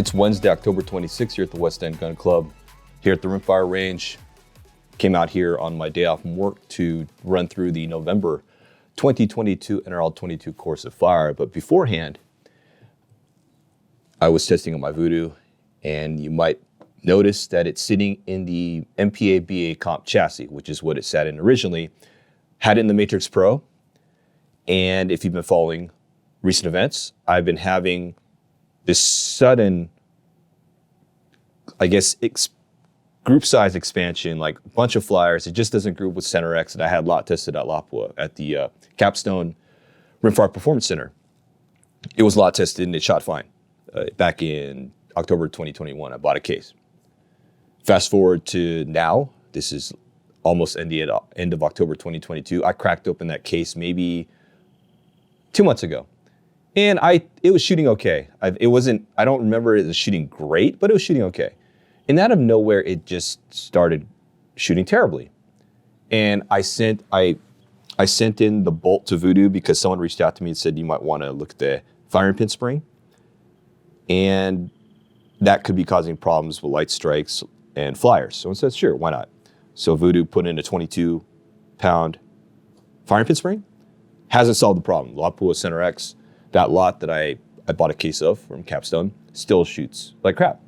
It's Wednesday, October 26th here at the West End Gun Club, here at the Rimfire range. Came out here on my day off from work to run through the November 2022 NRL22 course of fire. But beforehand, I was testing on my Vudoo, and you might notice that it's sitting in the MPA BA comp chassis, which is what it sat in originally. Had it in the Matrix Pro, and if you've been following recent events, I've been having this sudden, I guess, group size expansion, like a bunch of flyers. It just doesn't group with Center-X that I had lot tested at Lapua at the Capstone Rimfire Performance Center. It was lot tested and it shot fine. Back in October 2021, I bought a case. Fast forward to now, this is almost end of October 2022. I cracked open that case maybe 2 months ago. And it was shooting okay. I don't remember it was shooting great, but it was shooting okay. And out of nowhere, it just started shooting terribly. And I sent in the bolt to Vudoo because someone reached out to me and said, you might want to look at the firing pin spring. And that could be causing problems with light strikes and flyers. So I said, sure, why not? So Vudoo put in a 22-pound firing pin spring. Hasn't solved the problem. Lapua Center-X, that lot that I bought a case of from Capstone, still shoots like crap.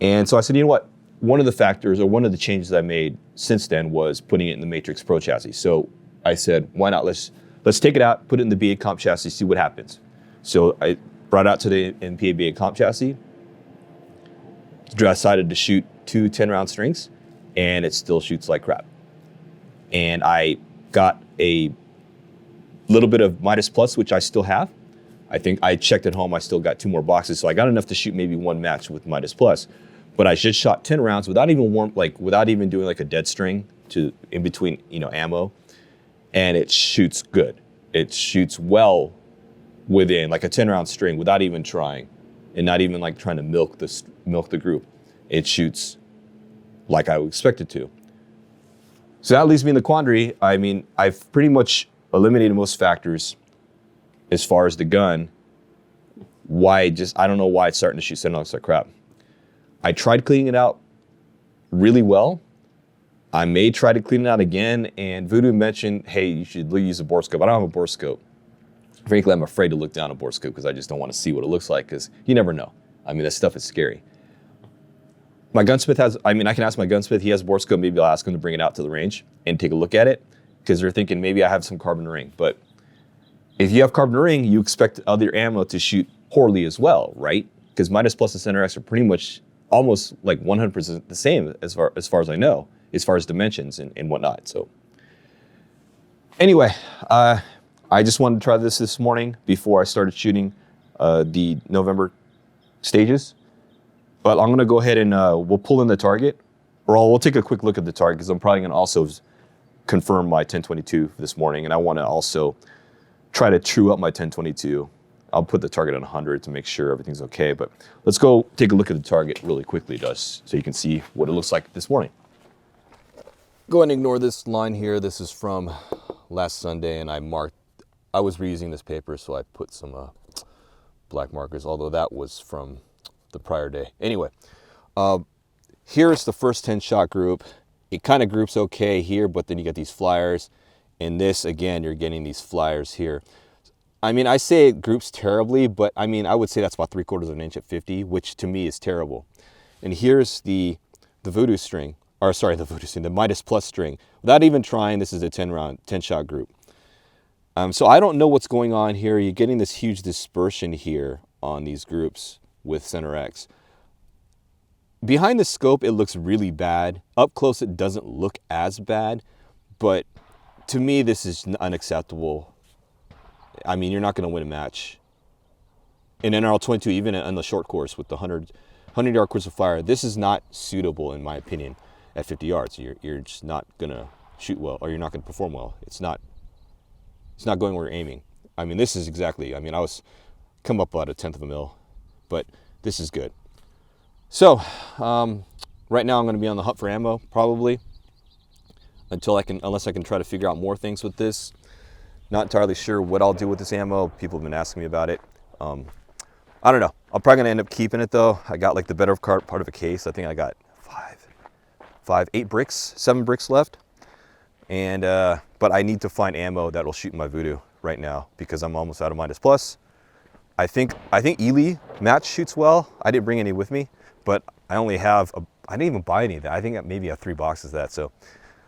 And so I said, you know what? One of the factors, or one of the changes I made since then, was putting it in the Matrix Pro chassis. So I said, why not? Let's take it out, put it in the BA comp chassis, see what happens. So I brought it out to the MPA BA comp chassis, decided to shoot 2 10-round strings, and it still shoots like crap. And I got a little bit of Midas Plus, which I still have. I think I checked at home, I still got 2 more boxes, so I got enough to shoot maybe 1 match with Midas Plus. But I just shot 10 rounds without even doing like a dead string in between, ammo, and it shoots good. It shoots well within like a 10-round string without even trying, and not even like trying to milk the group. It shoots like I would expect it to. So that leaves me in the quandary. I mean, I've pretty much eliminated most factors as far as the gun. I don't know why it's starting to shoot Center-X like crap. I tried cleaning it out really well. I may try to clean it out again, and Vudoo mentioned, hey, you should use a bore scope. I don't have a bore scope. Frankly, I'm afraid to look down a bore scope because I just don't want to see what it looks like, because you never know. I mean, that stuff is scary. My gunsmith I can ask my gunsmith, he has a bore scope, maybe I'll ask him to bring it out to the range and take a look at it, because they're thinking maybe I have some carbon ring. But if you have carbon ring, you expect other ammo to shoot poorly as well, right? Because Midas Plus and Center-X are pretty much almost like 100% the same as far as I know, as far as dimensions and whatnot. So anyway, I just wanted to try this morning before I started shooting the November stages. But I'm gonna go ahead and we'll pull in the target, or we'll take a quick look at the target, because I'm probably gonna also confirm my 1022 this morning, and I want to also try to true up my 1022. I'll put the target on 100 to make sure everything's okay, but let's go take a look at the target really quickly, so you can see what it looks like this morning. Go ahead and ignore this line here. This is from last Sunday, and I was reusing this paper, so I put some black markers, although that was from the prior day. Anyway, here's the first 10-shot group. It kind of groups okay here, but then you get these flyers. And this, again, you're getting these flyers here. I mean, I say it groups terribly, but I mean, I would say that's about 3/4 of an inch at 50, which to me is terrible. And here's the Vudoo string, the Midas Plus string. Without even trying, this is a 10-shot group. So I don't know what's going on here. You're getting this huge dispersion here on these groups with Center-X. Behind the scope, it looks really bad. Up close, it doesn't look as bad, but to me, this is unacceptable. I mean, you're not going to win a match. In NRL22, even on the short course with the 100-yard course of fire, this is not suitable, in my opinion, at 50 yards. You're just not going to shoot well, or you're not going to perform well. It's not going where you're aiming. I mean, this is exactly, I was come up about 1/10 of a mil, but this is good. So, right now I'm going to be on the hunt for ammo, probably, unless I can try to figure out more things with this. Not entirely sure what I'll do with this ammo. People have been asking me about it. I don't know. I'm probably gonna end up keeping it though. I got like the better part of a case. I think I got 7 bricks left. And but I need to find ammo that'll shoot my Vudoo right now because I'm almost out of Midas Plus. I think Eley match shoots well. I didn't bring any with me, but I only have I didn't even buy any of that. I think I maybe have 3 boxes of that. So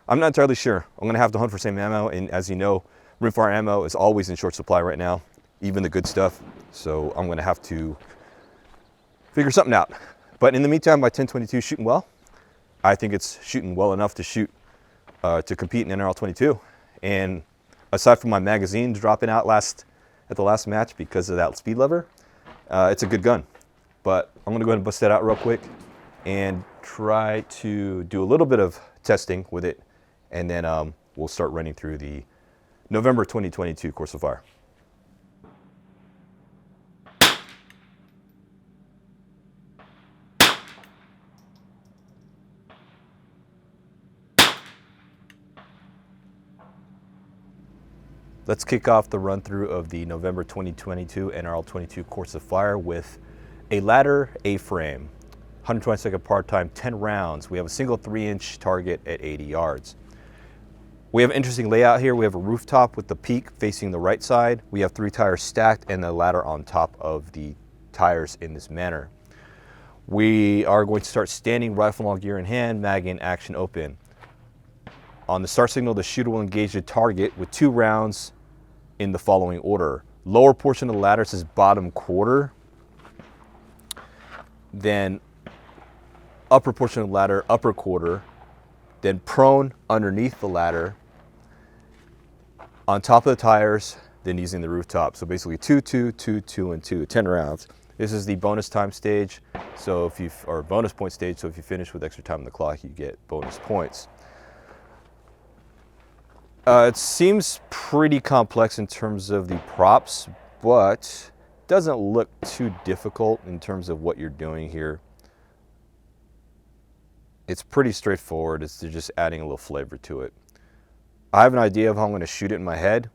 I'm not entirely sure. I'm gonna have to hunt for same ammo, and as you know, Rimfire ammo is always in short supply right now, even the good stuff. So I'm gonna have to figure something out. But in the meantime, my 1022 is shooting well. I think it's shooting well enough to shoot to compete in NRL22. And aside from my magazine dropping out at the last match because of that speed lever, it's a good gun. But I'm gonna go ahead and bust that out real quick and try to do a little bit of testing with it, and then we'll start running through the November 2022 course of fire. Let's kick off the run through of the November 2022 NRL22 course of fire with a ladder A-frame, 122nd part time, 10 rounds. We have a single 3-inch target at 80 yards. We have an interesting layout here. We have a rooftop with the peak facing the right side. We have 3 tires stacked and the ladder on top of the tires in this manner. We are going to start standing, rifle all gear in hand, mag in, action open. On the start signal, the shooter will engage the target with 2 rounds in the following order. Lower portion of the ladder says bottom quarter. Then upper portion of the ladder, upper quarter. Then prone underneath the ladder. On top of the tires, then using the rooftop. So basically 2, 2, 2, 2, and 2, 10 rounds. This is the bonus time stage. So if you, or bonus point stage. So if you finish with extra time on the clock, you get bonus points. It seems pretty complex in terms of the props, but doesn't look too difficult in terms of what you're doing here. It's pretty straightforward. It's just adding a little flavor to it. I have an idea of how I'm going to shoot it in my head.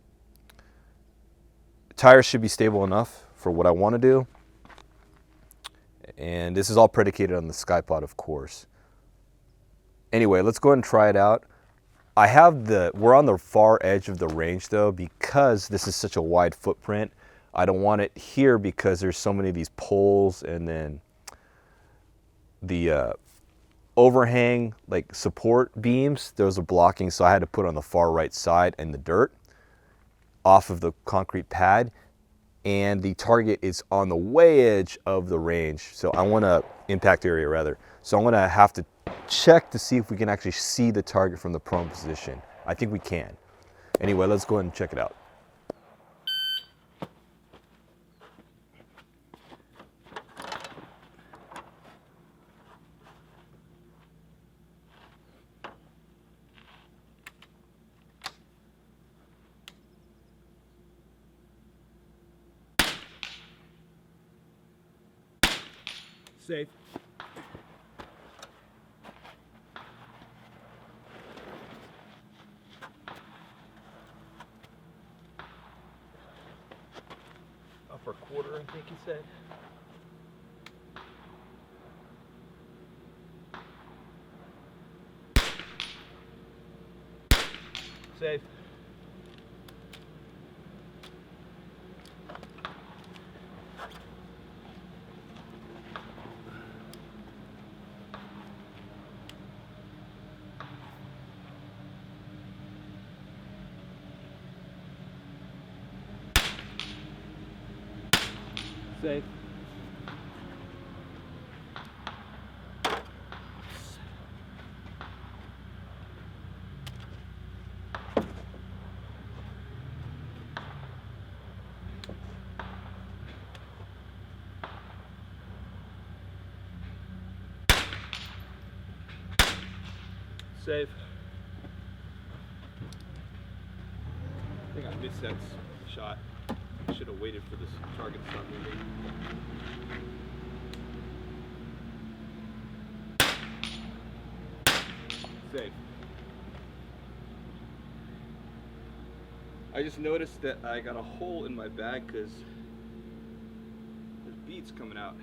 Tires should be stable enough for what I want to do. And this is all predicated on the SkyPod, of course. Anyway, let's go ahead and try it out. We're on the far edge of the range though, because this is such a wide footprint. I don't want it here because there's so many of these poles, and then the overhang, like support beams, those are blocking. So I had to put on the far right side in the dirt off of the concrete pad, and the target is on the way edge of the range. So I want to impact area rather. So I'm going to have to check to see if we can actually see the target from the prone position. I think we can. Anyway, let's go ahead and check it out. Safe. Upper quarter, I think he said. Safe. Safe. Safe. I think I missed that shot. I should have waited for this target to start moving. Safe. I just noticed that I got a hole in my bag because there's bees paint's coming out.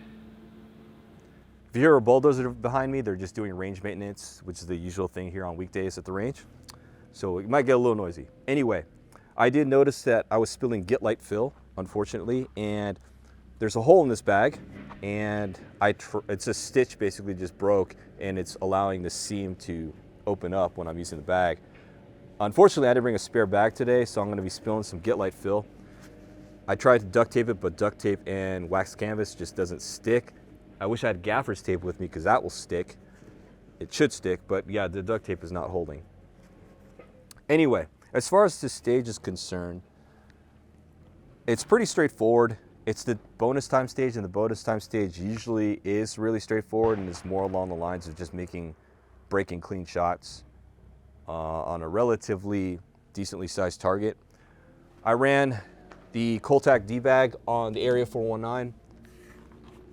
If you hear a bulldozer behind me, they're just doing range maintenance, which is the usual thing here on weekdays at the range. So it might get a little noisy. Anyway, I did notice that I was spilling Get Light fill, unfortunately, and there's a hole in this bag, and it's a stitch basically just broke, and it's allowing the seam to open up when I'm using the bag. Unfortunately, I didn't bring a spare bag today, so I'm going to be spilling some Get Light fill. I tried to duct tape it, but duct tape and wax canvas just doesn't stick. I wish I had gaffer's tape with me because that will stick. It should stick, but yeah, the duct tape is not holding. Anyway, as far as this stage is concerned, it's pretty straightforward. It's the bonus time stage, and the bonus time stage usually is really straightforward and is more along the lines of just breaking clean shots on a relatively decently sized target. I ran the Coltac D-bag on the Area 419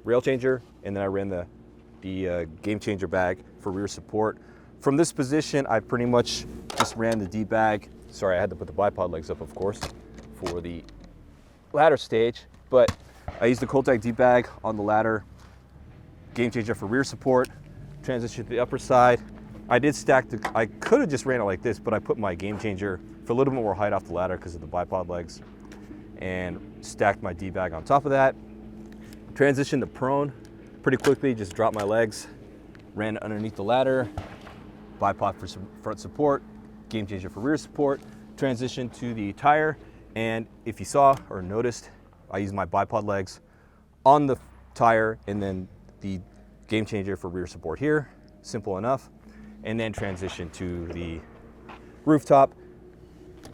rail changer, and then I ran the game changer bag for rear support. From this position, I pretty much just ran the D-bag. Sorry, I had to put the bipod legs up, of course, for the ladder stage, but I used the Coltac D-bag on the ladder, game changer for rear support, transition to the upper side. I could have just ran it like this, but I put my game changer for a little bit more height off the ladder because of the bipod legs, and stacked my D-bag on top of that. Transitioned to prone pretty quickly, just dropped my legs, ran underneath the ladder, bipod for some front support, game changer for rear support, transitioned to the tire, and if you saw or noticed, I used my bipod legs on the tire and then the game changer for rear support here, simple enough, and then transition to the rooftop,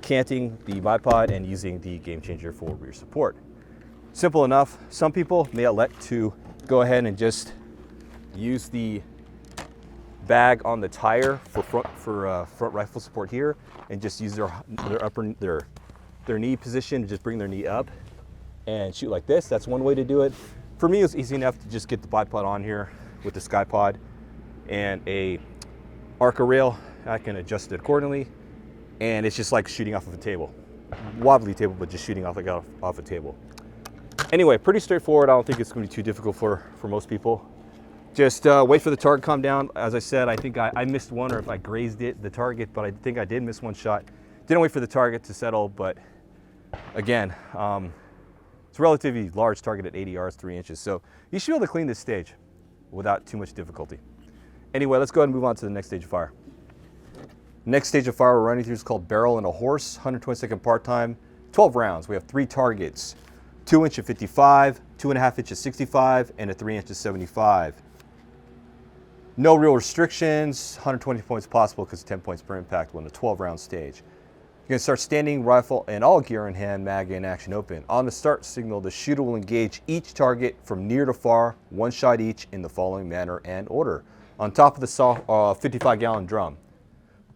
canting the bipod and using the game changer for rear support. Simple enough. Some people may elect to go ahead and just use the bag on the tire for front rifle support here, and just use their knee position to just bring their knee up and shoot like this. That's one way to do it. For me, it's easy enough to just get the bipod on here with the SkyPod and a Arca rail. I can adjust it accordingly, and it's just like shooting off of a table, wobbly table, but just shooting off a table. Anyway, pretty straightforward. I don't think it's going to be too difficult for most people. Just wait for the target to calm down. As I said, I think I missed one, or if I grazed the target, but I think I did miss one shot. Didn't wait for the target to settle, but again, it's a relatively large target at 80 yards, 3 inches, so you should be able to clean this stage without too much difficulty. Anyway, let's go ahead and move on to the next stage of fire. Next stage of fire we're running through is called Barrel and a Horse, 120-second part time, 12 rounds. We have 3 targets, 2-inch at 55, 2.5-inch at 65, and a 3-inch at 75. No real restrictions, 120 points possible because 10 points per impact on a 12-round stage. You're going to start standing rifle and all gear in hand, mag and action open. On the start signal, the shooter will engage each target from near to far, 1 shot each in the following manner and order. On top of the 55-gallon drum,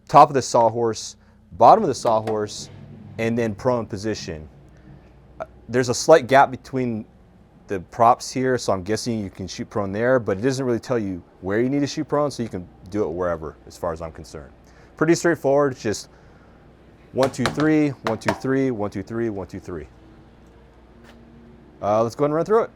top of the sawhorse, bottom of the sawhorse, and then prone position. There's a slight gap between the props here, so I'm guessing you can shoot prone there, but it doesn't really tell you where you need to shoot prone, so you can do it wherever, as far as I'm concerned. Pretty straightforward. It's just 1, 2, 3, 1, 2, 3, 1, 2, 3, 1, 2, 3. Let's go ahead and run through it.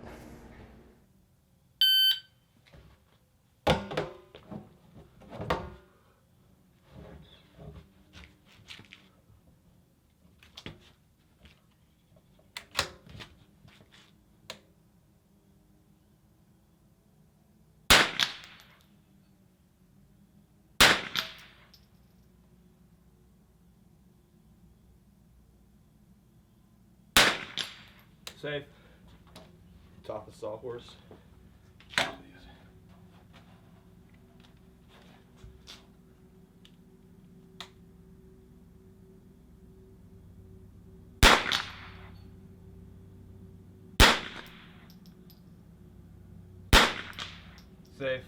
Safe. Top of sawhorse. Safe.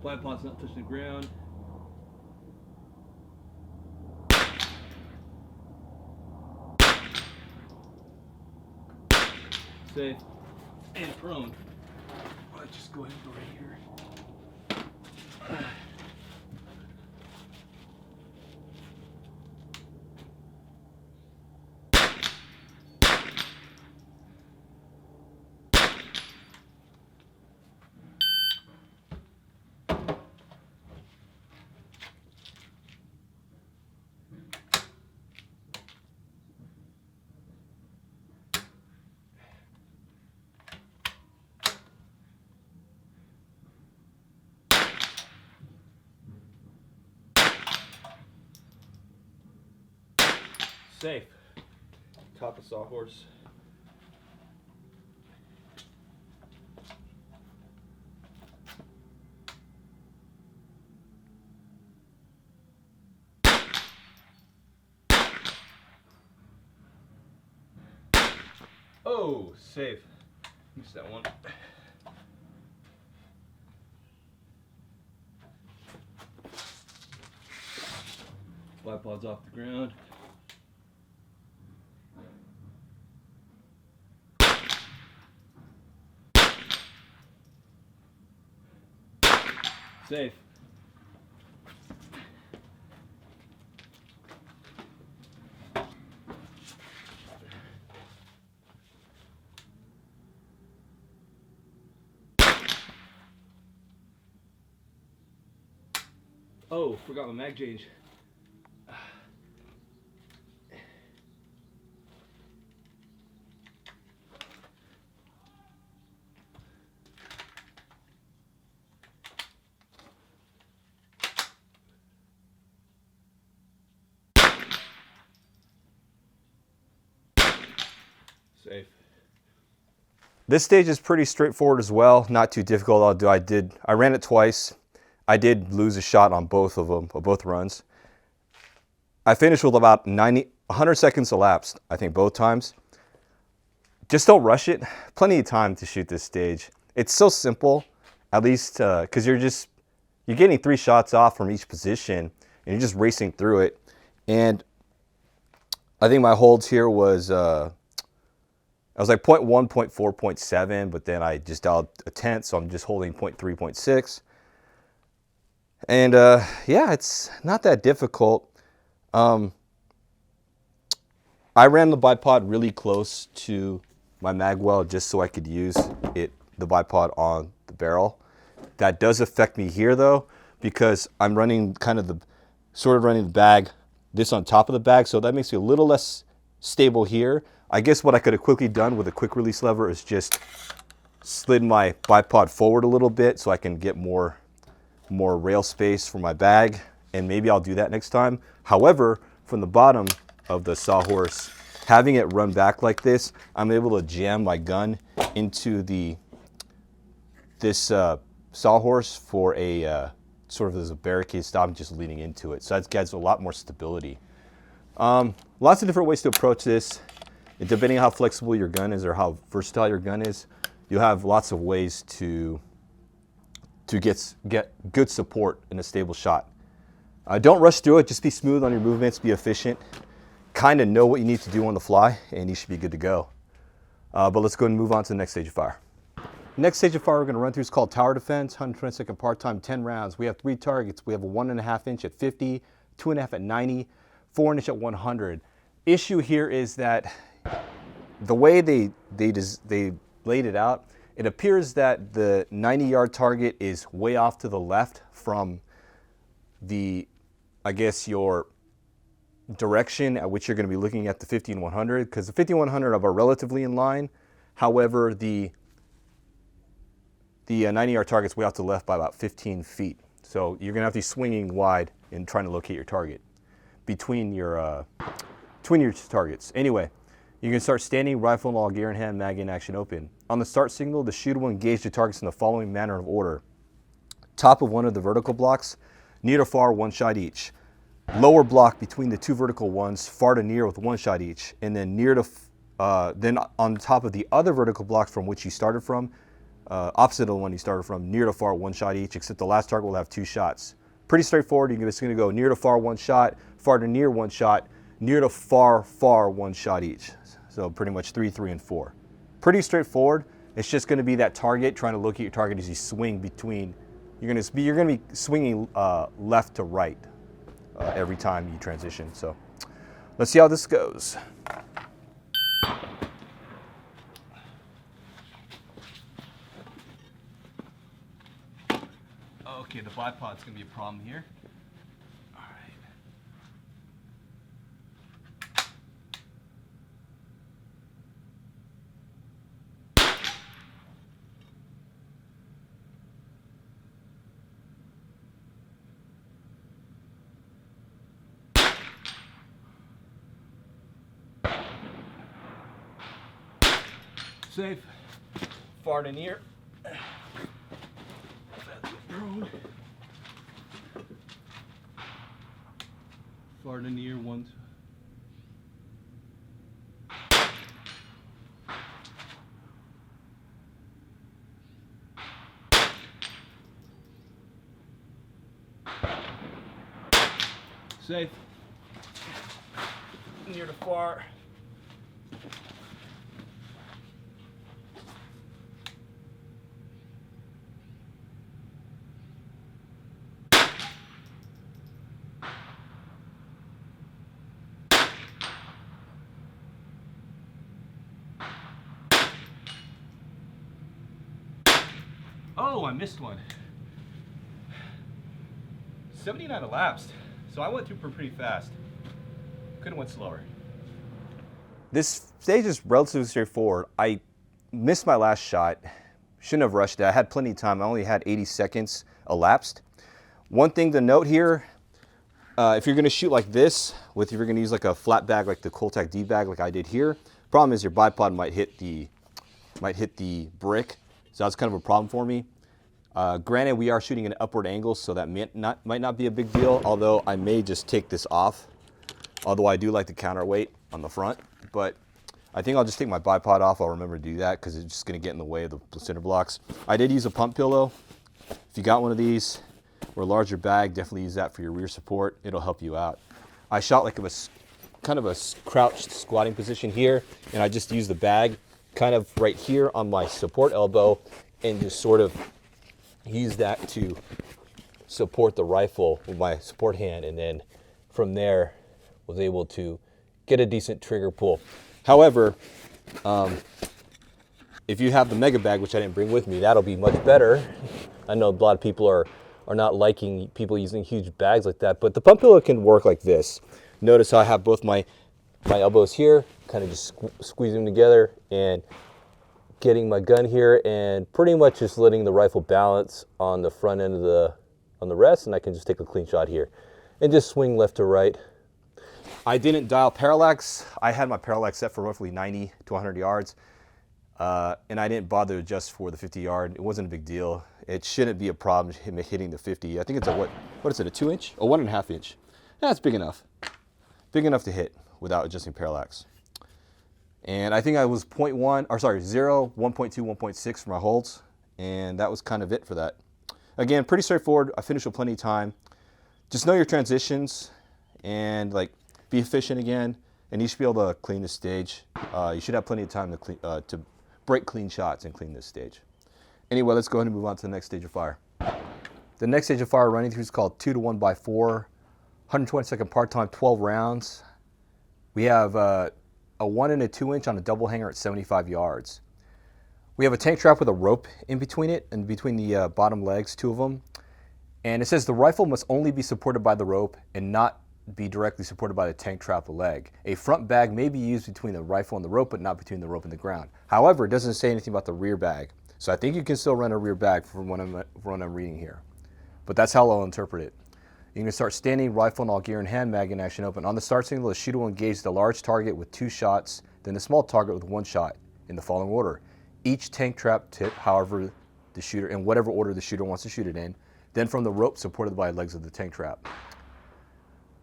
Blind pod's not touching the ground. Safe. and prone. Let's just go ahead and go right here. Safe. Top of sawhorse. Oh, safe. Missed that one. Bipod's off the ground. Safe. Oh, forgot my mag change. Safe. This stage is pretty straightforward as well, not too difficult. I ran it twice. I did lose a shot on both of them, or both runs. I finished with about 100 seconds elapsed, I think both times. Just don't rush it. Plenty of time to shoot this stage. It's so simple, at least because you're getting 3 shots off from each position and you're just racing through it. And I think my holds here was, I was like 0.1, 0.4, 0.7, but then I just dialed a tenth, so I'm just holding 0.3, 0.6. And yeah, it's not that difficult. I ran the bipod really close to my mag well just so I could use the bipod on the barrel. That does affect me here though, because I'm running running the bag, this on top of the bag, so that makes me a little less stable here. I guess what I could have quickly done with a quick release lever is just slid my bipod forward a little bit so I can get more rail space for my bag, and maybe I'll do that next time. However, from the bottom of the sawhorse, having it run back like this, I'm able to jam my gun into this sawhorse for a sort of as a barricade stop, and just leaning into it. So that adds a lot more stability. Lots of different ways to approach this. And depending on how flexible your gun is or how versatile your gun is, you'll have lots of ways to get good support in a stable shot. Don't rush through it, just be smooth on your movements, be efficient, kind of know what you need to do on the fly, and you should be good to go. But let's go and move on to the next stage of fire. Next stage of fire we're going to run through is called Tower Defense, 120-second part time, 10 rounds. We have 3 targets. We have a 1.5 inch at 50, 2.5 at 90, 4 inch at 100. Issue here is that the way they laid it out, it appears that the 90-yard target is way off to the left from I guess your direction at which you're going to be looking at the 50 and 100, because the 50 and 100 are relatively in line. However, the 90-yard target's way off to the left by about 15 feet. So you're going to have to be swinging wide and trying to locate your target between your targets. Anyway, you can start standing, rifle and all gear in hand, mag in, action open. On the start signal, the shooter will engage the targets in the following manner of order. Top of one of the vertical blocks, near to far, 1 shot each. Lower block between the 2 vertical ones, far to near with 1 shot each. And then then on top of the other vertical blocks from which you started from, opposite of the one you started from, near to far, 1 shot each, except the last target will have 2 shots. Pretty straightforward. You're just going to go near to far, 1 shot, far to near, 1 shot, near to far, 1 shot each. So pretty much 3, 3, and 4. Pretty straightforward. It's just going to be that target, trying to locate your target as you swing between. You're going to be swinging left to right every time you transition. So let's see how this goes. Okay, the bipod's gonna be a problem here. All right. Safe. Far to near. Far to near one. Safe. Near to far. Oh, I missed one. 79 elapsed, so I went through pretty fast. Could have went slower. This stage is relatively straightforward. I missed my last shot. Shouldn't have rushed it. I had plenty of time. I only had 80 seconds elapsed. One thing to note here, if you're going to shoot like this, if you're going to use like a flat bag like the Coltac D bag like I did here, problem is your bipod might hit the brick. So that's kind of a problem for me. Granted, we are shooting at an upward angle, so that might not be a big deal, although I may just take this off. Although I do like the counterweight on the front, but I think I'll just take my bipod off. I'll remember to do that because it's just going to get in the way of the center blocks. I did use a pump pillow. If you got one of these or a larger bag, definitely use that for your rear support. It'll help you out. I shot like kind of a crouched squatting position here, and I just used the bag kind of right here on my support elbow and just sort of use that to support the rifle with my support hand, and then from there was able to get a decent trigger pull. However, if you have the mega bag, which I didn't bring with me, that'll be much better. I know a lot of people are not liking people using huge bags like that, but the pump pillow can work like this. Notice how I have both my elbows here, kind of just squeezing them together and getting my gun here and pretty much just letting the rifle balance on the front end of the rest, and I can just take a clean shot here and just swing left to right. I didn't dial parallax. I had my parallax set for roughly 90 to 100 yards, and I didn't bother to adjust for the 50 yard. It wasn't a big deal. It shouldn't be a problem hitting the 50. I think it's a, what is it, a 2 inch? A 1.5 inch. That's big enough. Big enough to hit without adjusting parallax. And I think I was 0, 1.2, 1.6 for my holds, and that was kind of it for that. Again, pretty straightforward. I finished with plenty of time. Just know your transitions and like be efficient again, and you should be able to clean the stage. You should have plenty of time to break clean shots and clean this stage. Anyway, let's go ahead and move on to the next stage of fire. The next stage of fire running through is called 2 to 1x4, 120-second part time, 12 rounds. We have a 1 and a 2 inch on a double hanger at 75 yards. We have a tank trap with a rope in between it and between the bottom legs, 2 of them. And it says the rifle must only be supported by the rope and not be directly supported by the tank trap leg. A front bag may be used between the rifle and the rope, but not between the rope and the ground. However, it doesn't say anything about the rear bag. So I think you can still run a rear bag from what I'm reading here. But that's how I'll interpret it. You can start standing, rifle and all gear and hand mag in action open. On the start signal, the shooter will engage the large target with 2 shots, then the small target with 1 shot in the following order. Each tank trap tip, however the shooter, in whatever order the shooter wants to shoot it in, then from the rope supported by legs of the tank trap.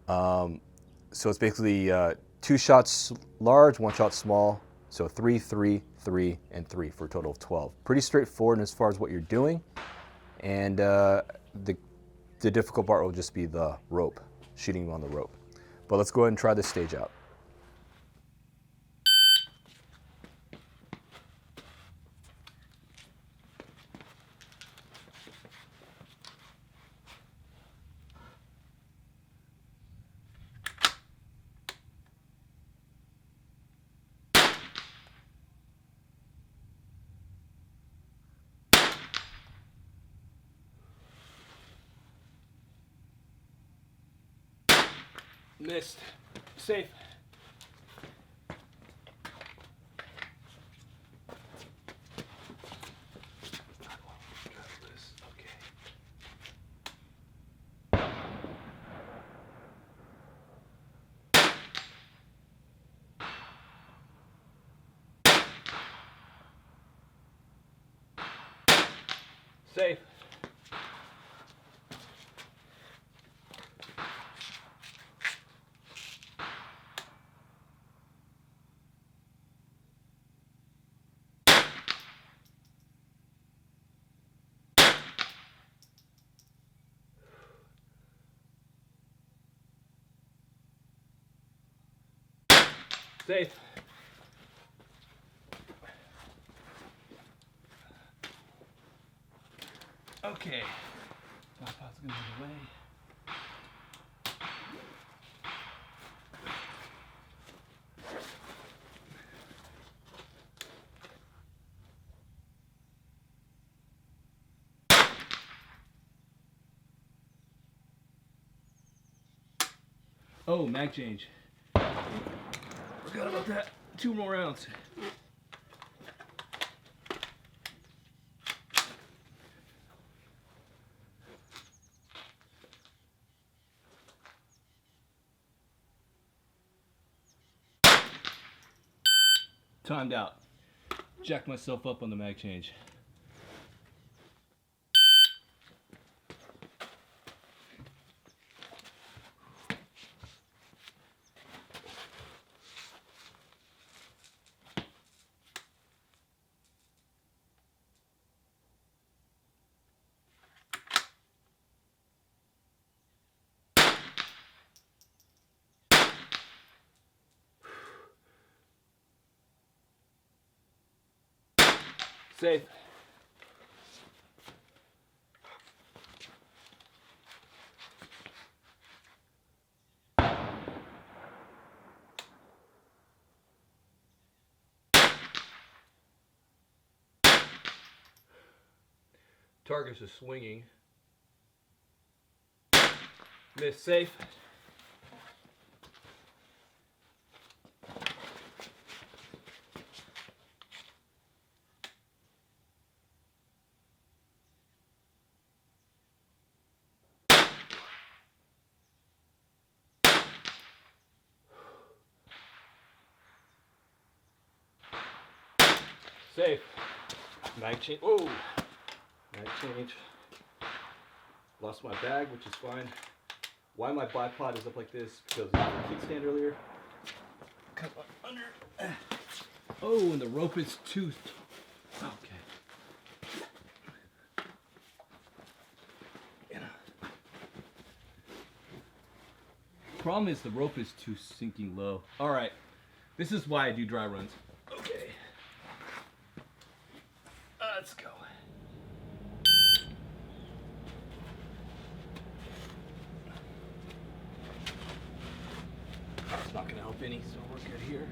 So it's basically 2 shots large, 1 shot small, so 3, 3, 3, and 3 for a total of 12. Pretty straightforward as far as what you're doing, and the difficult part will just be the rope, shooting on the rope. But let's go ahead and try this stage out. Missed. Safe. Safe. Safe. Okay. My pot's gonna be away. Oh, mag change. Forgot about that. 2 more rounds. Timed out. Jacked myself up on the mag change. Safe. Targets are swinging. Miss. Safe. Safe. Mag change. Whoa. Mag change. Lost my bag, which is fine. Why my bipod is up like this? Because of the kickstand earlier. Cut under. Oh, and the rope is too. Okay. Problem is the rope is too sinking low. All right. This is why I do dry runs. Okay. Let's go. It's not gonna help any, so we're good here.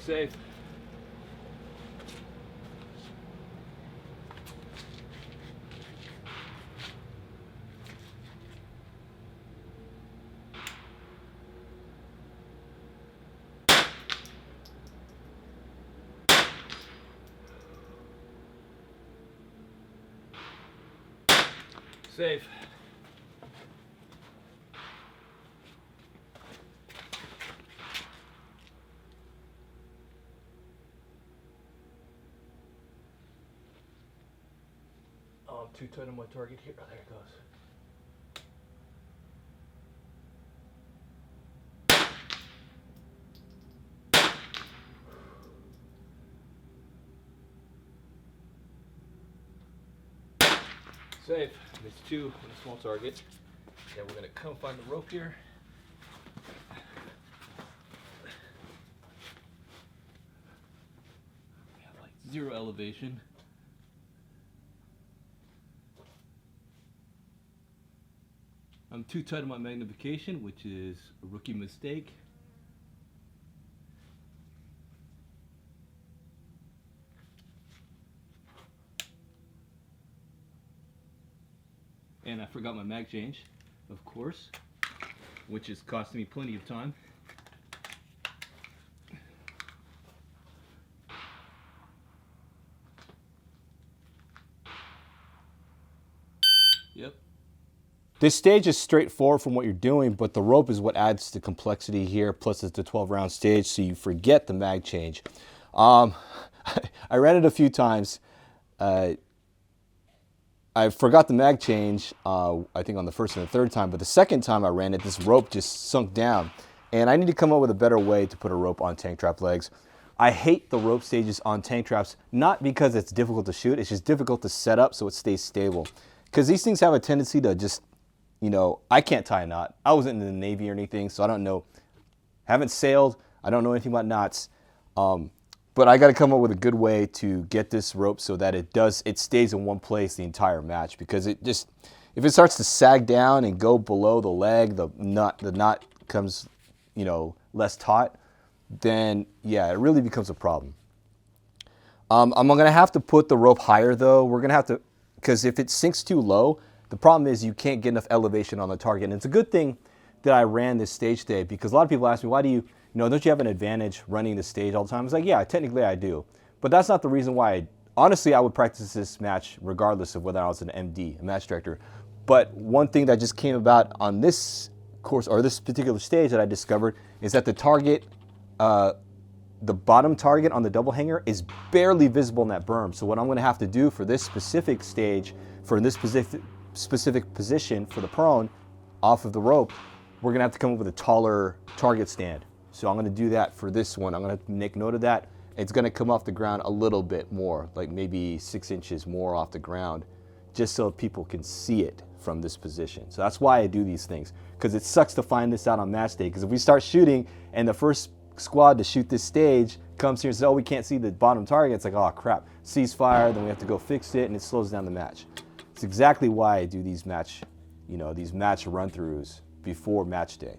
Safe. Safe. Oh, I'm too tight on my target here. Oh, there it goes. Safe. It's 2 on a small target. Yeah, we're gonna come find the rope here. We have like 0 elevation. I'm too tight on my magnification, which is a rookie mistake. And I forgot my mag change, of course, which is costing me plenty of time. Yep. This stage is straightforward from what you're doing, but the rope is what adds to complexity here. Plus it's a 12-round stage, so you forget the mag change. I ran it a few times. I forgot the mag change, I think on the first and the third time, but the second time I ran it, this rope just sunk down. And I need to come up with a better way to put a rope on tank trap legs. I hate the rope stages on tank traps, not because it's difficult to shoot, it's just difficult to set up so it stays stable. Because these things have a tendency to just, you know, I can't tie a knot. I wasn't in the Navy or anything, so I don't know. Haven't sailed, I don't know anything about knots. But I got to come up with a good way to get this rope so that it stays in one place the entire match. Because it just, if it starts to sag down and go below the leg, the knot comes, you know, less taut, then yeah, it really becomes a problem. I'm going to have to put the rope higher though. We're going to have to, because if it sinks too low, the problem is you can't get enough elevation on the target. And it's a good thing that I ran this stage today, because a lot of people ask me, why do you know, don't you have an advantage running the stage all the time? It's like, yeah, technically I do. But that's not the reason why. Honestly, I would practice this match regardless of whether I was an MD, a match director. But one thing that just came about on this course, or this particular stage that I discovered, is that the target, the bottom target on the double hanger is barely visible in that berm. So what I'm going to have to do for this specific stage, for this specific position for the prone off of the rope, we're going to have to come up with a taller target stand. So I'm going to do that for this one. I'm going to make note of that. It's going to come off the ground a little bit more, like maybe 6 inches more off the ground, just so people can see it from this position. So that's why I do these things, because it sucks to find this out on match day. Because if we start shooting and the first squad to shoot this stage comes here and says, oh, we can't see the bottom target, it's like, oh crap, ceasefire, then we have to go fix it, and it slows down the match. It's exactly why I do these match, you know, these match run-throughs before match day.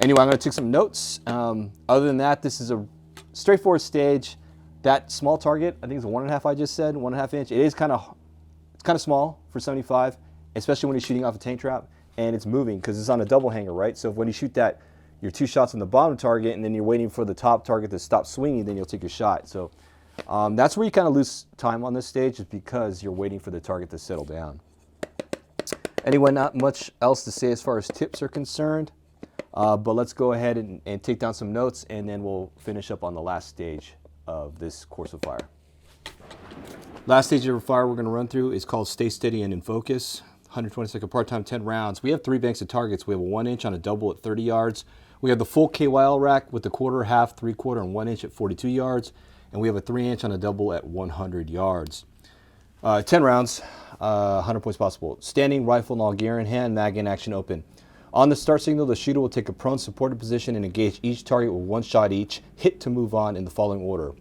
Anyway, I'm going to take some notes. Other than that, this is a straightforward stage. That small target, I think it's a 1.5 I just said, 1.5 inch. It is kind of small for 75, especially when you're shooting off a tank trap and it's moving because it's on a double hanger, right? So when you shoot that, your 2 shots on the bottom target and then you're waiting for the top target to stop swinging, then you'll take your shot. So that's where you kind of lose time on this stage, is because you're waiting for the target to settle down. Anyway, not much else to say as far as tips are concerned. But let's go ahead and take down some notes, and then we'll finish up on the last stage of this course of fire. Last stage of fire we're going to run through is called Stay Steady and in Focus. 120-second part-time, 10 rounds. We have 3 banks of targets. We have a 1 inch on a double at 30 yards. We have the full KYL rack with the quarter, half, 3/4, and 1 inch at 42 yards. And we have a 3 inch on a double at 100 yards. 10 rounds, 100 points possible. Standing, rifle and all gear in hand, mag in action open. On the start signal, the shooter will take a prone supported position and engage each target with 1 shot each, hit to move on in the following order.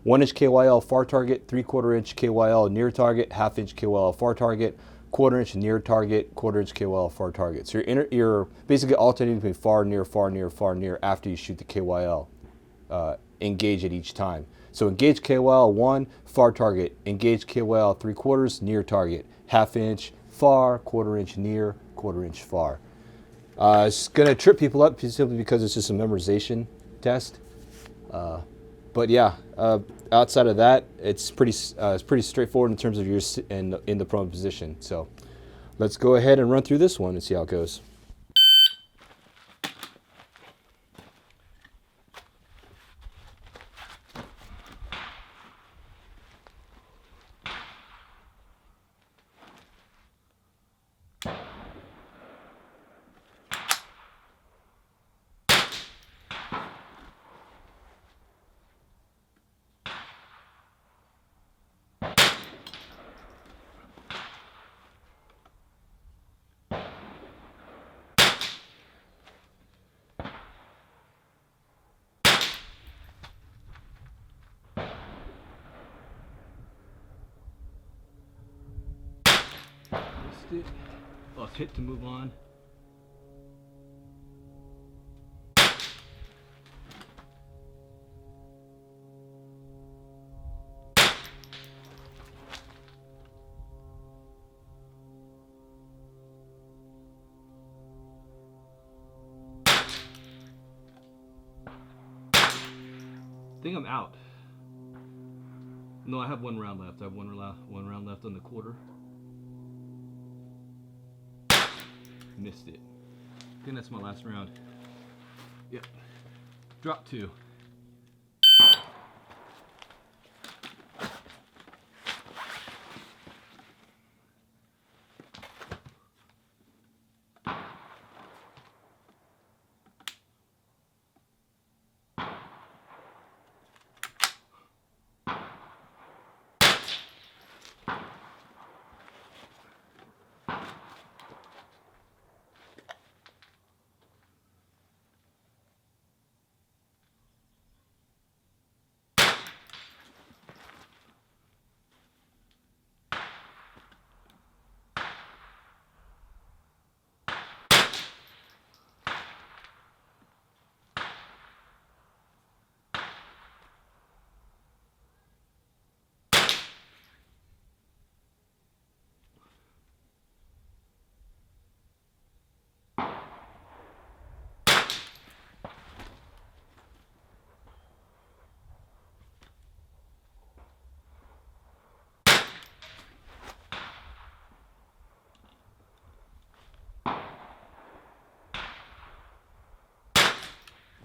1 inch KYL far target, 3/4 inch KYL near target, 1/2 inch KYL far target, 1/4 inch near target, 1/4 inch KYL far target. So you're basically alternating between far, near, far, near, far, near after you shoot the KYL. Engage it each time. So engage KYL 1, far target, engage KYL 3/4, near target, 1/2 inch far, 1/4 inch near, 1/4 inch far. It's going to trip people up simply because it's just a memorization test. But yeah, outside of that, it's pretty straightforward in terms of your in the prone position. So let's go ahead and run through this one and see how it goes. Plus hit to move on. I think I'm out. No, I have one round left. I have one round left on the quarter. Missed it. I think that's my last round. Yep. Drop 2.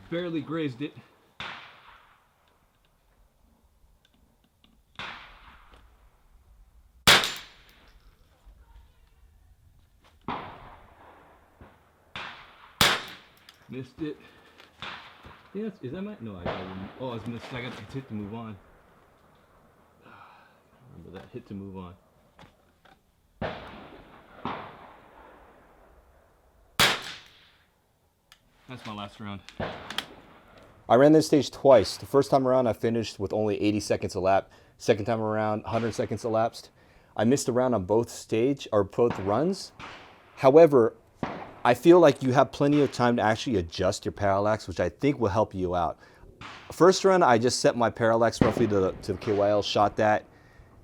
Barely grazed it. Missed it. Yeah, is that my? No, I got one. Oh, I was missed. I got to hit to move on. Remember that hit to move on. That's my last round. I ran this stage twice. The first time around, I finished with only 80 seconds a lap. Second time around, 100 seconds elapsed. I missed a round on both runs. However, I feel like you have plenty of time to actually adjust your parallax, which I think will help you out. First run, I just set my parallax roughly to the KYL, shot that,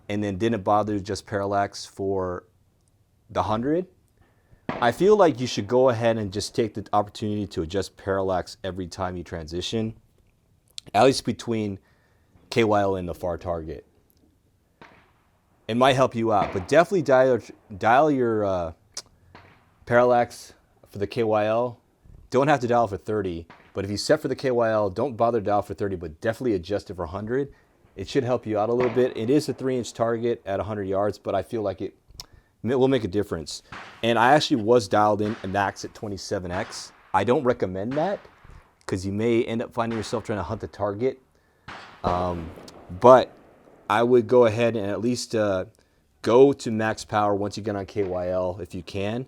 and then didn't bother to adjust parallax for the 100. I feel like you should go ahead and just take the opportunity to adjust parallax every time you transition, at least between KYL and the far target. It might help you out, but definitely dial your parallax for the KYL. Don't have to dial for 30, but if you set for the KYL, don't bother to dial for 30, but definitely adjust it for 100. It should help you out a little bit. It is a 3-inch target at 100 yards, but I feel like it will make a difference. And I actually was dialed in a max at 27x. I don't recommend that because you may end up finding yourself trying to hunt the target. But I would go ahead and at least go to max power once you get on KYL if you can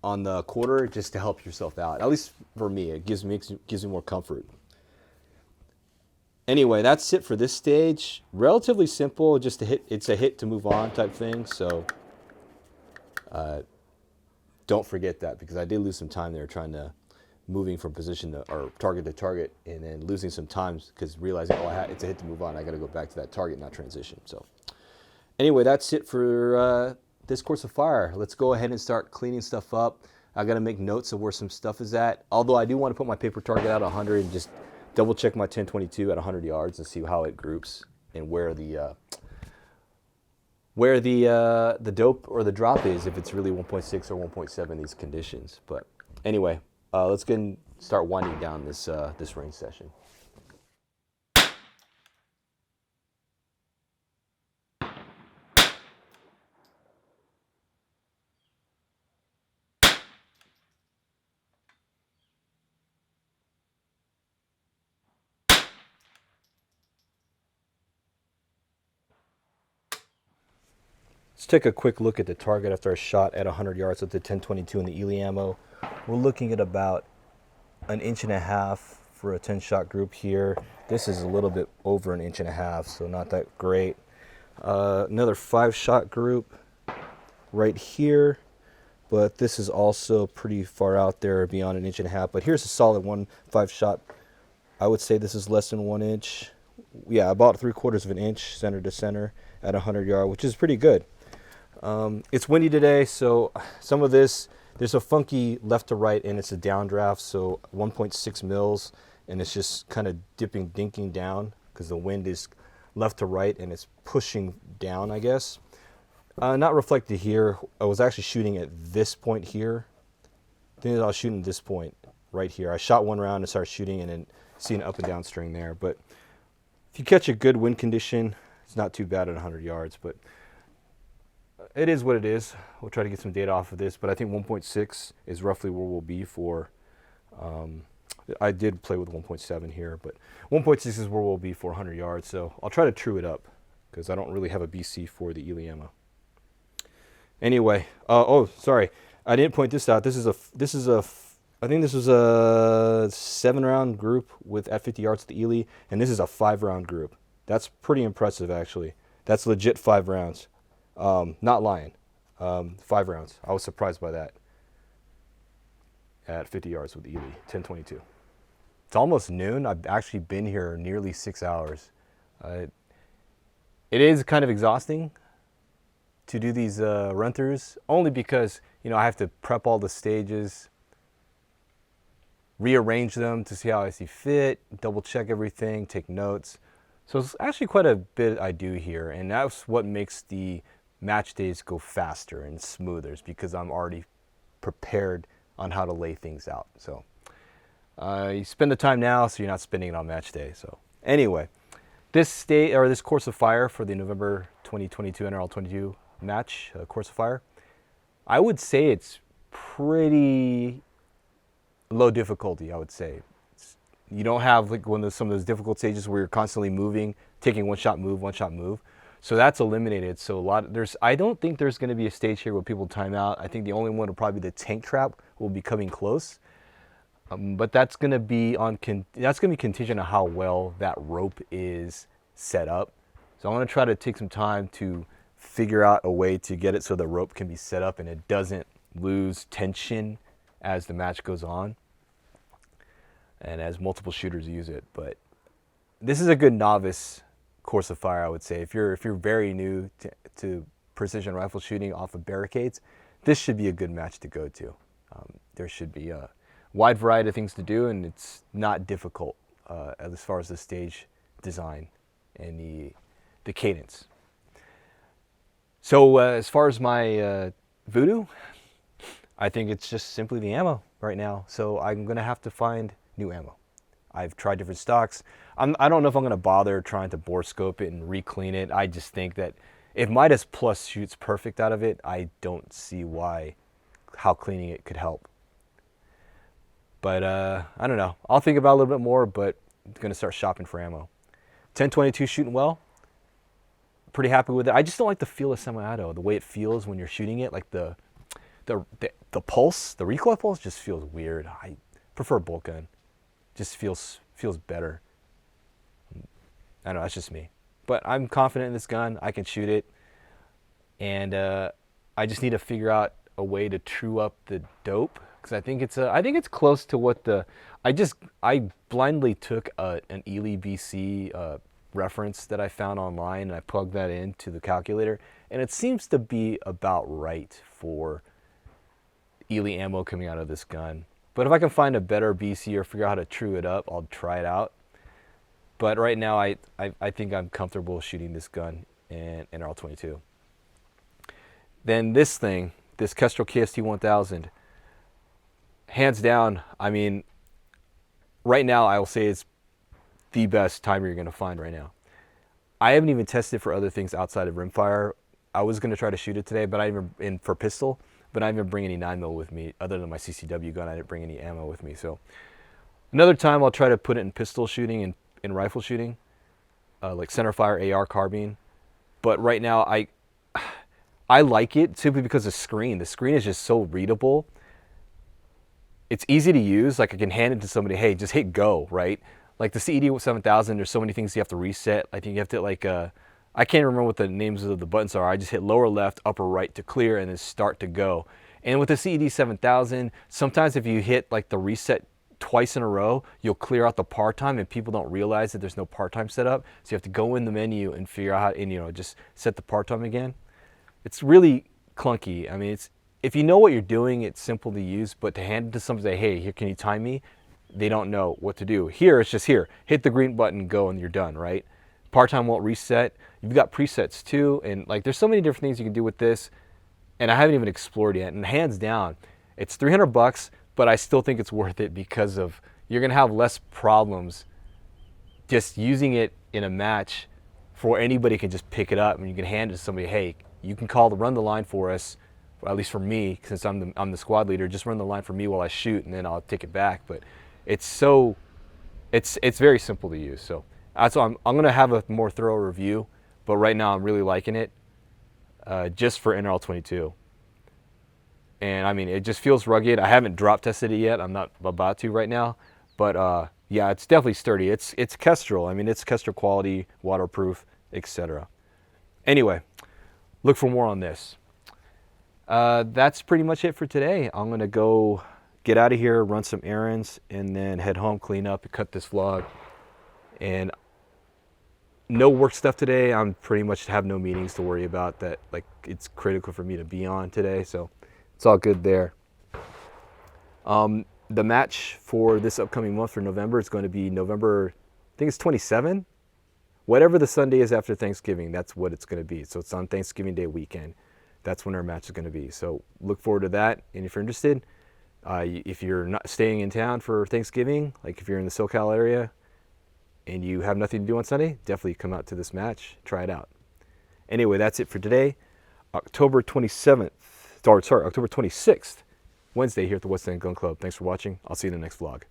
on the quarter, just to help yourself out. At least for me, it gives me more comfort. Anyway, that's it for this stage. Relatively simple, just a hit. It's a hit to move on type thing. So don't forget that, because I did lose some time there trying to moving from position to, or target to target, and then losing some times because realizing, oh, it's a hit to move on. I got to go back to that target, not transition. So anyway, that's it for this course of fire. Let's go ahead and start cleaning stuff up. I got to make notes of where some stuff is at. Although I do want to put my paper target out 100 and just double check my 1022 at 100 yards and see how it groups and where the dope or the drop is, if it's really 1.6 or 1.7 these conditions. But anyway, let's get and start winding down this range session. Let's take a quick look at the target after a shot at 100 yards with the 1022 and the Eley ammo. We're looking at about 1.5 inches for a 10-shot group here. This is a little bit over 1.5 inches, so not that great. Another 5-shot group right here, but this is also pretty far out there beyond 1.5 inches. But here's a solid 5-shot. I would say this is less than 1 inch. Yeah, about 3/4 inch center to center at 100 yards, which is pretty good. It's windy today, so some of this, there's a funky left to right and it's a downdraft, so 1.6 mils and it's just kind of dinking down because the wind is left to right and it's pushing down, I guess. Not reflected here. I was actually shooting at this point here. I think I was shooting this point right here. I shot one round and started shooting and then see an up and down string there. But if you catch a good wind condition, it's not too bad at 100 yards, but it is what it is. We'll try to get some data off of this, but I think 1.6 is roughly where we'll be for, I did play with 1.7 here, but 1.6 is where we'll be for 100 yards. So I'll try to true it up because I don't really have a BC for the Eley ammo. Anyway, oh, sorry. I didn't point this out. I think this was a 7-round group with at 50 yards to the Eley, and this is a 5-round group. That's pretty impressive, actually. That's legit 5 rounds. Not lying. 5 rounds. I was surprised by that. At 50 yards with the Eley, 1022. It's almost noon. I've actually been here nearly 6 hours. It is kind of exhausting to do these run-throughs, only because, you know, I have to prep all the stages, rearrange them to see how I see fit, double check everything, take notes. So it's actually quite a bit I do here, and that's what makes the match days go faster and smoother, is because I'm already prepared on how to lay things out. So you spend the time now, so you're not spending it on match day. So anyway, this course of fire for the November 2022 NRL22 match, course of fire, I would say it's pretty low difficulty. I would say you don't have like some of those difficult stages where you're constantly moving, taking one shot move. So that's eliminated. So I don't think there's going to be a stage here where people time out. I think the only one will probably be the tank trap will be coming close. But that's going to be contingent on how well that rope is set up. So I'm going to try to take some time to figure out a way to get it so the rope can be set up and it doesn't lose tension as the match goes on and as multiple shooters use it. But this is a good novice course of fire, I would say. If you're very new to precision rifle shooting off of barricades, this should be a good match to go to. There should be a wide variety of things to do, and it's not difficult as far as the stage design and the cadence. So as far as my Vudoo, I think it's just simply the ammo right now. So I'm going to have to find new ammo. I've tried different stocks. I don't know if I'm going to bother trying to bore scope it and re-clean it. I just think that if Midas Plus shoots perfect out of it, I don't see how cleaning it could help. But I don't know. I'll think about it a little bit more, but I'm going to start shopping for ammo. 1022 shooting well. Pretty happy with it. I just don't like the feel of semi-auto. The way it feels when you're shooting it, like the pulse, the recoil pulse just feels weird. I prefer bolt gun. Just feels better. I don't know, that's just me. But I'm confident in this gun. I can shoot it. And I just need to figure out a way to true up the dope, because I think it's close to what I blindly took an Eley BC reference that I found online, and I plugged that into the calculator, and it seems to be about right for Eley ammo coming out of this gun. But if I can find a better BC or figure out how to true it up, I'll try it out. But right now, I think I'm comfortable shooting this gun in NRL22. Then this thing, this Kestrel KST 1000, hands down, I mean, right now I will say it's the best timer you're going to find right now. I haven't even tested for other things outside of Rimfire. I was going to try to shoot it today, but for pistol, but I didn't bring any 9mm with me other than my CCW gun. I didn't bring any ammo with me. So another time I'll try to put it in pistol shooting and in rifle shooting, like centerfire AR carbine. But right now I like it simply because the screen is just so readable. It's easy to use. Like I can hand it to somebody, hey, just hit go, right? Like the CED 7000, there's so many things you have to reset. I think you have to I can't remember what the names of the buttons are. I just hit lower left, upper right to clear, and then start to go. And with the CED 7000, sometimes if you hit like the reset twice in a row, you'll clear out the par time, and people don't realize that there's no par time set up. So you have to go in the menu and figure out how, and just set the par time again. It's really clunky. I mean, if you know what you're doing, it's simple to use, but to hand it to somebody, say, hey, here, can you time me? they don't know what to do. Here, it's just here. Hit the green button, go, and you're done, right? Part-time won't reset. You've got presets too, and like there's so many different things you can do with this, and I haven't even explored yet. And hands down, it's $300, but I still think it's worth it because of you're gonna have less problems just using it in a match, for anybody can just pick it up and you can hand it to somebody. Hey, you can run the line for us, or at least for me, since I'm the squad leader. Just run the line for me while I shoot, and then I'll take it back. But it's very simple to use. So that's why I'm gonna have a more thorough review. But right now I'm really liking it, just for NRL22. And I mean, it just feels rugged. I haven't drop tested it yet. I'm not about to right now, but yeah, it's definitely sturdy. It's Kestrel. I mean, it's Kestrel quality, waterproof, etc. Anyway, look for more on this. That's pretty much it for today. I'm gonna go get out of here, run some errands, and then head home, clean up, and cut this vlog. And no work stuff today. I'm pretty much have no meetings to worry about that. Like, it's critical for me to be on today, so it's all good there. The match for this upcoming month for November is going to be November, I think it's 27. Whatever the Sunday is after Thanksgiving, that's what it's going to be. So it's on Thanksgiving Day weekend. That's when our match is going to be. So look forward to that. And if you're interested, if you're not staying in town for Thanksgiving, like if you're in the SoCal area and you have nothing to do on Sunday, definitely come out to this match, try it out. Anyway, that's it for today. October 26th, Wednesday here at the West End Gun Club. Thanks for watching. I'll see you in the next vlog.